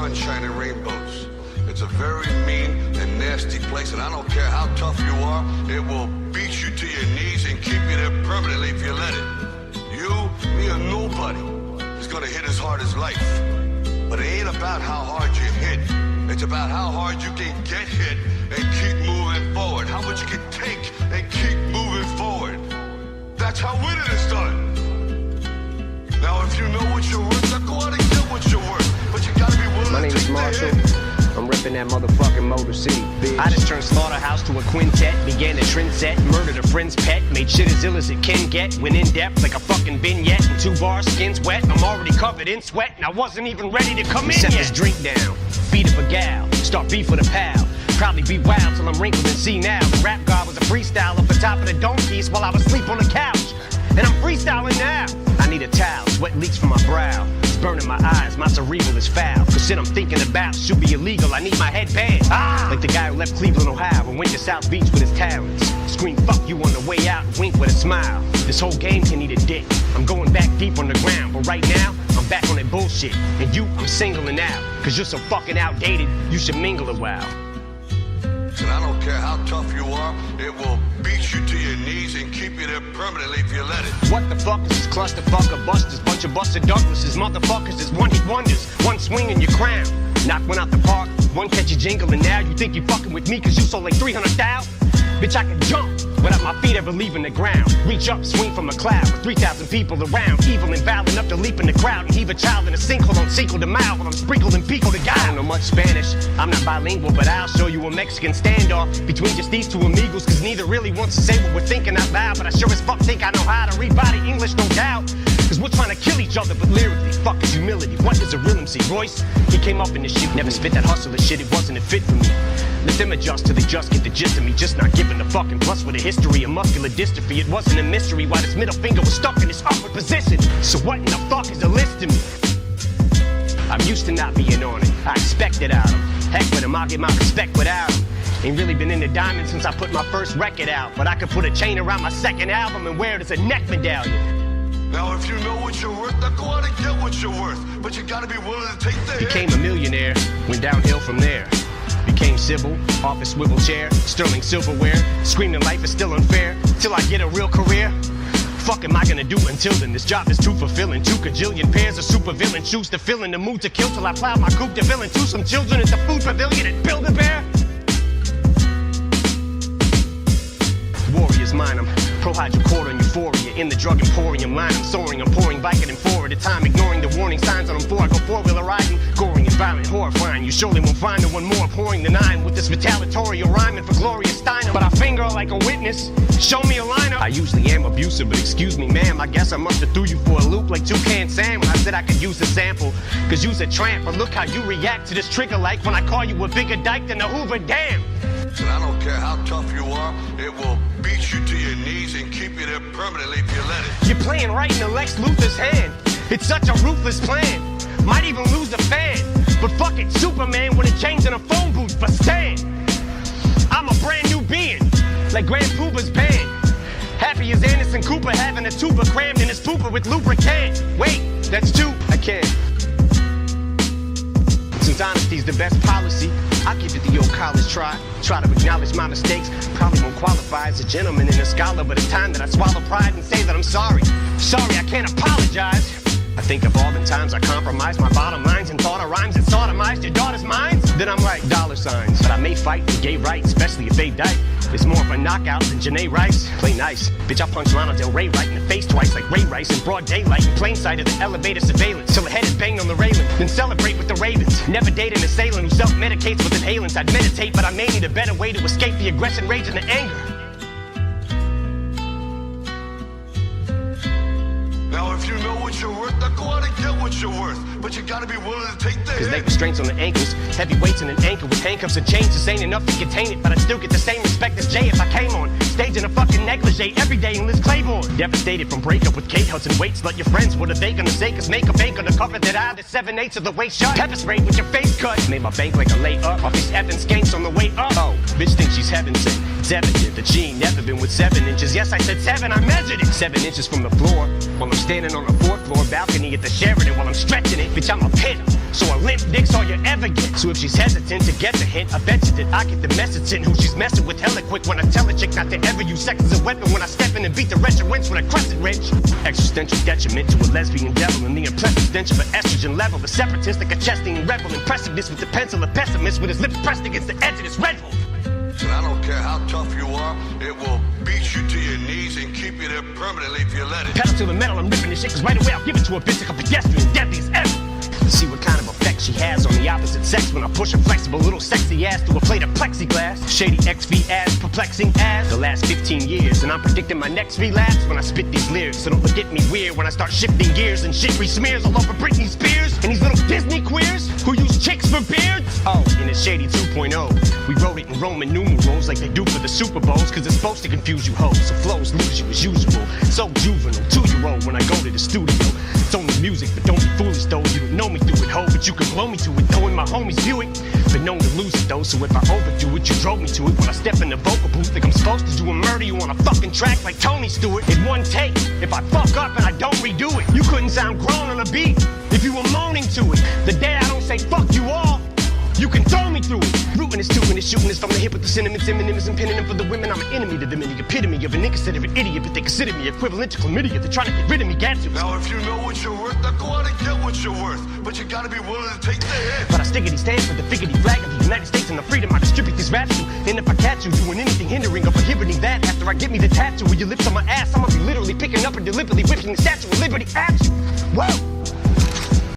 sunshine and rainbows. It's a very mean and nasty place, and I don't care how tough you are, it will beat you to your knees and keep you there permanently if you let it. You, me, or nobody is gonna hit as hard as life. But it ain't about how hard you hit. It's about how hard you can get hit and keep moving forward. How much you can take and keep moving forward. That's how winning is done. Now, if you know what you're worth, now go out and get what you're worth. But you gotta be willing My to name is take the Marshall. hit. I'm ripping that motherfucking Motor City, bitch. I just turned Slaughterhouse to a quintet, began a trend set, murdered a friend's pet, made shit as ill as it can get, went in depth like a fucking vignette, in 2 bars, skin's wet, I'm already covered in sweat, and I wasn't even ready to come in Set yet. this drink down, feed up a gal, start beef with a pal, probably be wild till I'm wrinkled and see now. The rap god was a freestyle up the top of the dome piece while I was asleep on the couch, and I'm freestyling now. I need a towel, sweat leaks from my brow. It's burning my eyes, my cerebral is foul. Cause shit I'm thinking about should be illegal, I need my headband. Like the guy who left Cleveland, Ohio and went to South Beach with his talents. Scream fuck you on the way out and wink with a smile. This whole game can eat a dick. I'm going back deep on the ground, but right now, I'm back on that bullshit. And you, I'm singling out. Cause you're so fucking outdated, you should mingle a while. And I don't care how tough you are, it will beat you to your knees and keep you there permanently if you let it. What the fuck is this clusterfuck of busters? Bunch of busted Douglases, motherfuckers is one-hit wonders. One swing in your crown. Knock one out the park, one catchy jingle, and now you think you fucking with me cause you sold like 300,000? Bitch, I can jump without my feet ever leaving the ground. Reach up, swing from a cloud with 3,000 people around. Evil and vile enough to leap in the crowd and heave a child in a sinkhole on Cinco de Mayo while I'm sprinkled in pico de gallo. I don't know much Spanish, I'm not bilingual, but I'll show you a Mexican standoff between just these two amigos, cause neither really wants to say what we're thinking out loud, but I sure as fuck think I know how to read body English, no doubt. Cause we're trying to kill each other, but lyrically, fuck is humility. What is a real MC? Royce, he came up in this shit, never spit that hustler shit, it wasn't a fit for me. Let them adjust till they just get the gist of me, just not giving a fucking plus with a history of muscular dystrophy. It wasn't a mystery why this middle finger was stuck in this upward position. So what in the fuck is a list to me? I'm used to not being on it, I expect it out of him. Heck with him, I'll get my respect without him. Ain't really been into diamonds since I put my first record out, but I could put a chain around my second album and wear it as a neck medallion. Now if you know what you're worth, now go out and get what you're worth. But you gotta be willing to take the hit. Became a millionaire, went downhill from there. Became civil, office swivel chair, sterling silverware, screaming life is still unfair, till I get a real career. Fuck am I gonna do until then? This job is too fulfilling. 2 kajillion pairs of supervillain shoes to fill in the mood to kill till I plow my coupe de ville into some children at the food pavilion at Build-A-Bear. Warriors mine 'em, pro hydrocodone euphoria in the drug emporium line. I'm soaring, I'm pouring Vicodin 4 at a time, ignoring the warning signs on them 4. I go 4-wheeler riding, goring and violent, horrifying. You surely won't find no one more pouring than I am with this retaliatory rhyming for Gloria Steinem. But I finger like a witness, show me a lineup. I usually am abusive, but excuse me, ma'am, I guess I must have threw you for a loop like Toucan Sam when I said I could use a sample. Cause you's a tramp, but look how you react to this trigger like when I call you a bigger dyke than a Hoover Dam. And I don't care how tough you are, it will beat you to your knees and keep you there permanently if you let it. You're playing right into Lex Luthor's hand. It's such a ruthless plan. Might even lose a fan. But fuck it, Superman wouldn't change in a phone booth, but stand. I'm a brand new being, like Grand Pooba's band. Happy as Anderson Cooper having a tuba crammed in his pooper with lubricant. Wait, that's 2, I can't. Since honesty's the best policy, I'll give it the old college try. Try to acknowledge my mistakes. Probably won't qualify as a gentleman and a scholar, but it's time that I swallow pride and say that I'm sorry. Sorry, I can't apologize. I think of all the times I compromised my bottom lines and thought of rhymes and sodomized your daughter's minds. Then I'm like dollar signs. But I may fight for gay rights, especially if they die. It's more of a knockout than Janae Rice. Play nice. Bitch, I punched Lana Del Rey right in the face twice like Ray Rice in broad daylight in plain sight of the elevator surveillance. Till the head is banged on the railing. Then celebrate with the Ravens. Never date an assailant who self-medicates with inhalants. I'd meditate, but I may need a better way to escape the aggression, rage, and the anger. Now if you know what you're worth, now go out and get what you're worth. But you gotta be willing to take the Cause hit. leg restraints on the ankles, heavy weights in an ankle with handcuffs and chains. This ain't enough to contain it, but I'd still get the same respect as Jay if I came on stage in a fucking negligee every day in Liz Claiborne. Devastated from breakup with Kate Hudson. Weights, let your friends, what are they gonna say? Cause make a bank on the cover that I the 7/8 of the way shut. Pepper sprayed with your face cut. Made my bank like a layup off these effing skanks on the way up. Oh, bitch thinks she's heaven sent. It's evident that she ain't never been with 7 inches. Yes, I said 7, I measured it. 7 inches from the floor while I'm standing on the 4th floor balcony at the Sheraton while I'm stretching it. Bitch, I'm a pit. So a limp dick's all you ever get. So if she's hesitant to get the hint, I bet you that I get the message in who she's messing with hella quick when I tell a chick not to ever use sex as a weapon when I step in and beat the wretched winch with a crescent wrench. Existential detriment to a lesbian devil and the impressive stench of an estrogen level. The separatist like a chesting rebel, impressiveness with the pencil, a pessimist with his lips pressed against the edge of this Red Bull. And I don't care how tough you are, it will beat you to your knees and keep you there permanently if you let it. Pedal to the metal, I'm ripping this shit, cause right away I'll give it to a bitch like a pedestrian, deadly as ever. See what kind of effect she has on the opposite sex when I push a flexible little sexy ass through a plate of plexiglass. Shady XV ass, perplexing ass. The last 15 years, and I'm predicting my next relapse when I spit these lyrics. So don't look at me weird when I start shifting gears and shit re-smears all over Britney Spears and these little Disney queers who use chicks for beards. Oh, in a Shady 2.0, we wrote it in Roman numerals like they do for the Super Bowls, cause it's supposed to confuse you hoes. So flows lose you as usual. So juvenile, 2-year-old when I go to the studio. It's only music, but don't be foolish though. You don't know me through it, ho, but you can blow me to it though, and my homies view it. Been known to lose it though, so if I overdo it, you drove me to it. When I step in the vocal booth, like I'm supposed to do a murder you on a fucking track like Tony Stewart. In one take, if I fuck up and I don't redo it, you couldn't sound grown on a beat if you were moaning to it. The day I don't say fuck you all, you can throw me through it. Rooting is tooting is shooting is from the hip with the sentiments, synonyms and pinning them for the women. I'm an enemy to them and the epitome of an inconsiderate idiot, but they consider me equivalent to chlamydia. They're trying to get rid of me, gadzooks. Now if you know what you're worth, now go out and get what you're worth. But you gotta be willing to take the hit. But I stickity stand for the figgity flag of the United States and the freedom I distribute these raps to. And if I catch you doing anything hindering or prohibiting that, after I get me the tattoo with your lips on my ass, I'ma be literally picking up and deliberately whipping the Statue of Liberty at you. Whoa!